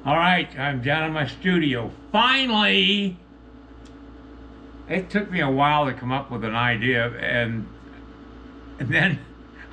All right, I'm down in my studio. Finally! It took me a while to come up with an idea, and then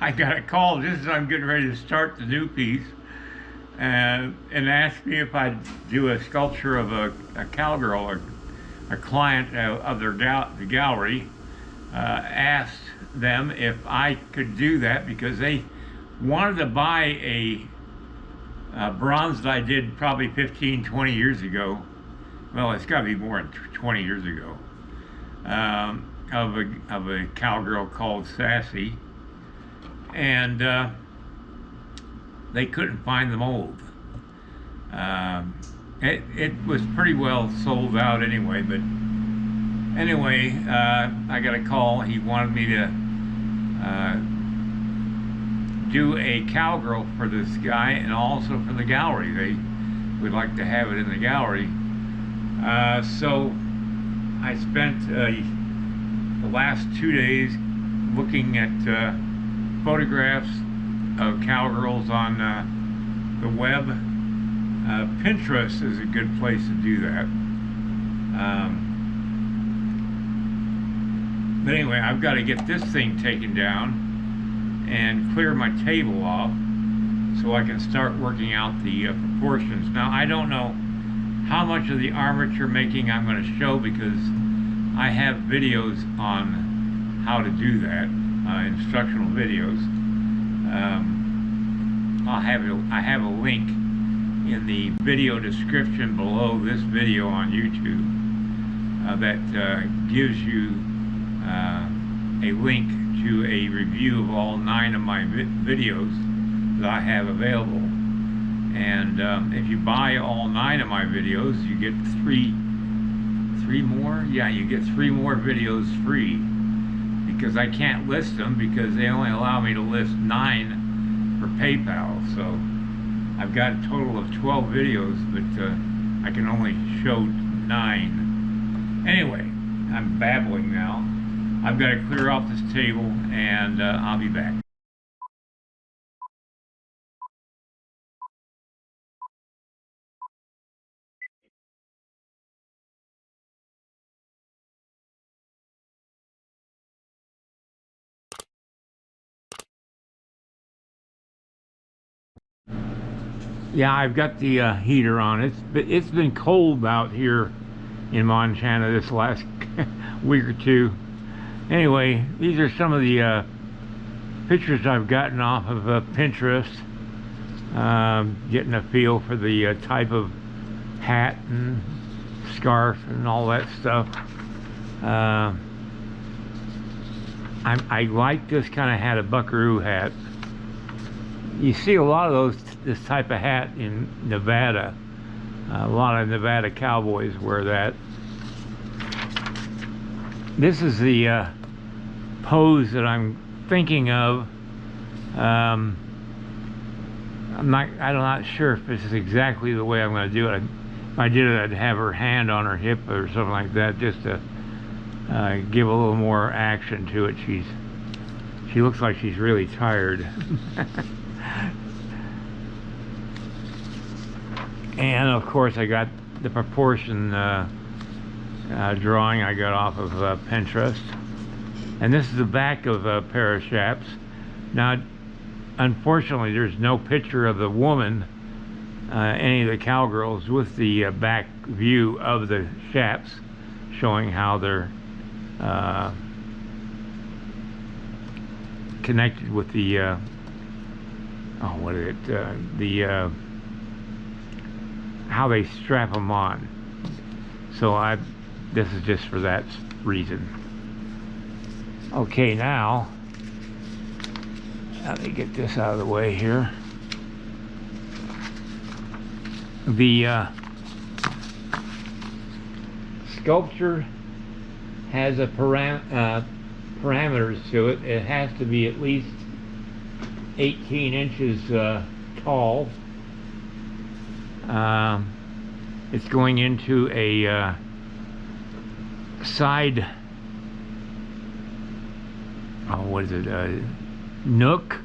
I got a call just as I'm getting ready to start the new piece, and asked me if I'd do a sculpture of a cowgirl, or a client of the gallery. Asked them if I could do that because they wanted to buy a bronze that I did probably 15, 20 years ago. Well, it's got to be more than 20 years ago. Of a cowgirl called Sassy, and they couldn't find the mold. It was pretty well sold out anyway, but anyway, I got a call. He wanted me to do a cowgirl for this guy and also for the gallery. They would like to have it in the gallery. So I spent the last 2 days looking at photographs of cowgirls on the web. Pinterest is a good place to do that. But anyway, I've got to get this thing taken down and clear my table off so I can start working out the proportions. Now, I don't know how much of the armature making I'm going to show because I have videos on how to do that, instructional videos. I have a link in the video description below this video on YouTube that gives you a link to a review of all 9 of my videos that I have available. And if you buy all 9 of my videos, you get three more? Yeah, you get 3 more videos free, because I can't list them because they only allow me to list 9 for PayPal. So I've got a total of 12 videos, but I can only show 9. Anyway, I'm babbling now. I've got to clear off this table, and I'll be back. Yeah, I've got the heater on. It's been cold out here in Montana this last week or two. Anyway, these are some of the pictures I've gotten off of Pinterest, getting a feel for the type of hat and scarf and all that stuff. I like this kind of hat, a buckaroo hat. You see a lot of this type of hat in Nevada. A lot of Nevada cowboys wear that. This is the pose that I'm thinking of. I'm not sure if this is exactly the way I'm going to do it. If I did it, I'd have her hand on her hip or something like that, just to give a little more action to it. She looks like she's really tired. And of course, I got the proportion drawing I got off of Pinterest. And this is the back of a pair of chaps. Now, unfortunately, there's no picture of the woman, any of the cowgirls, with the back view of the chaps, showing how they're connected with the how they strap them on. So this is just for that reason. Okay, now let me get this out of the way here. The sculpture has a parameters to it. It has to be at least 18 inches tall. It's going into a side, what is it, nook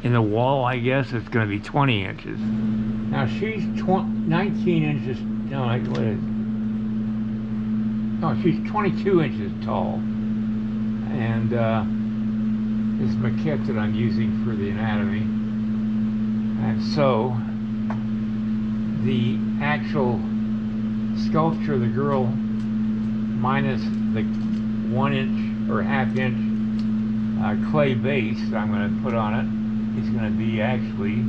in the wall, I guess it's going to be 20 inches. Now she's 19 inches, no, what is it? No, she's 22 inches tall. And this maquette that I'm using for the anatomy. And so the actual sculpture of the girl minus the 1 inch or ½ inch clay base that I'm going to put on it is going to be actually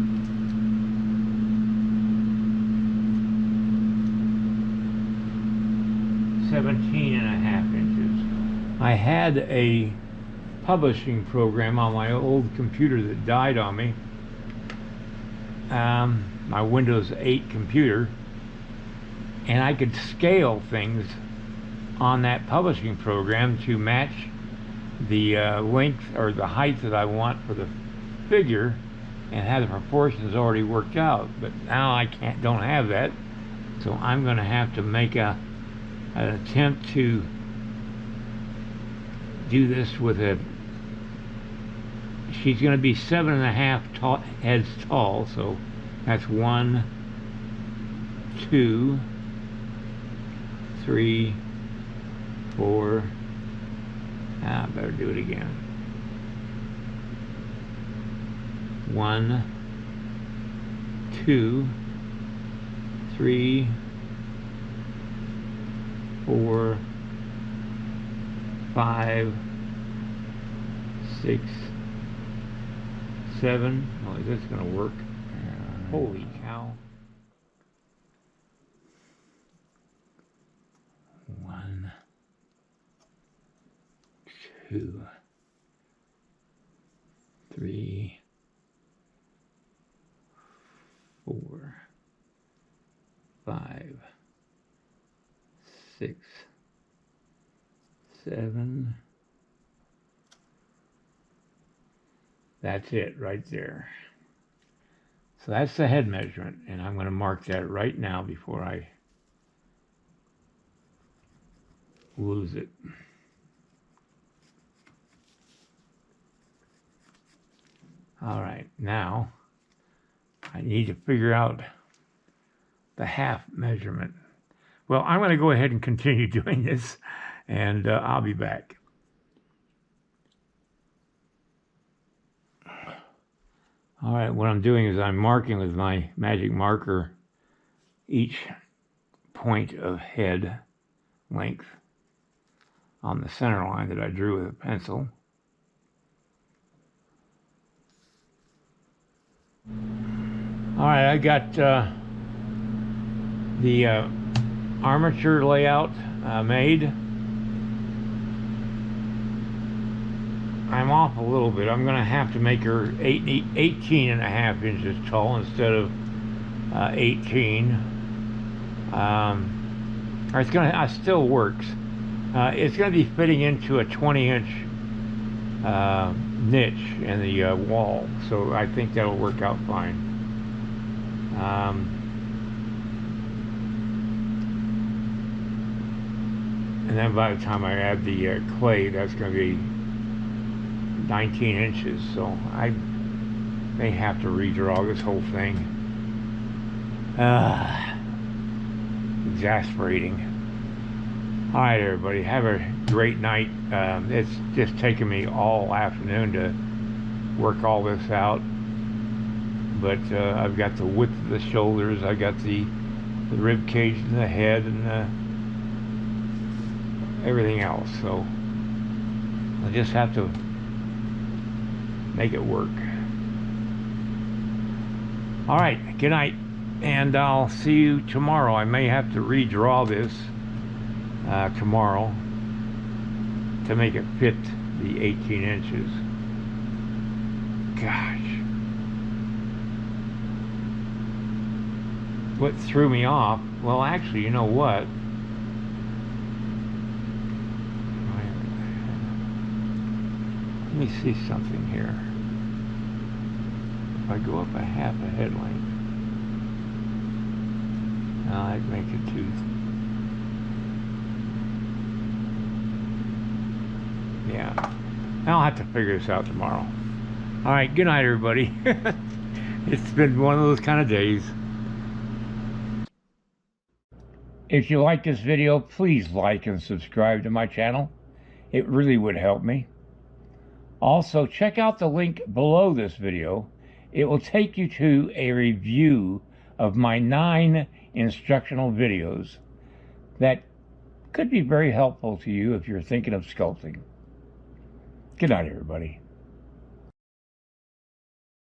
17.5 inches. I had a publishing program on my old computer that died on me, my Windows 8 computer, and I could scale things on that publishing program to match the length or the height that I want for the figure and have the proportions already worked out. But now I don't have that, so I'm going to have to make an attempt to do this with a, she's going to be 7.5 heads tall, so that's 1, 2, 3, 4, I better do it again. 1, 2, 3, 4, 5, 6, 7. Oh, is this going to work? Holy cow. 1, 2, 3, 4, 5, 6, 7. That's it right there. So that's the head measurement, and I'm going to mark that right now before I lose it. All right, now I need to figure out the half measurement. Well, I'm going to go ahead and continue doing this, and I'll be back. All right, what I'm doing is I'm marking with my magic marker each point of head length on the center line that I drew with a pencil. All right, I got the armature layout made. I'm off a little bit. I'm going to have to make her 18.5 inches tall instead of 18. Or it's going to still works. It's going to be fitting into a 20-inch niche in the wall, so I think that'll work out fine. And then by the time I add the clay, that's going to be 19 inches, so I may have to redraw this whole thing. Exasperating. All right, everybody, have a great night. It's just taken me all afternoon to work all this out, but I've got the width of the shoulders, I got the rib cage and the head and everything else, so I just have to make it work. All right, good night, and I'll see you tomorrow. I may have to redraw this tomorrow to make it fit the 18 inches. Gosh. What threw me off, well, actually, you know what? Let me see something here. If I go up a half a head length, I'd make it too. Yeah, I'll have to figure this out tomorrow. All right, good night, everybody. It's been one of those kind of days. If you like this video, please like and subscribe to my channel. It really would help me. Also, check out the link below this video. It will take you to a review of my 9 instructional videos that could be very helpful to you if you're thinking of sculpting. Good night, everybody.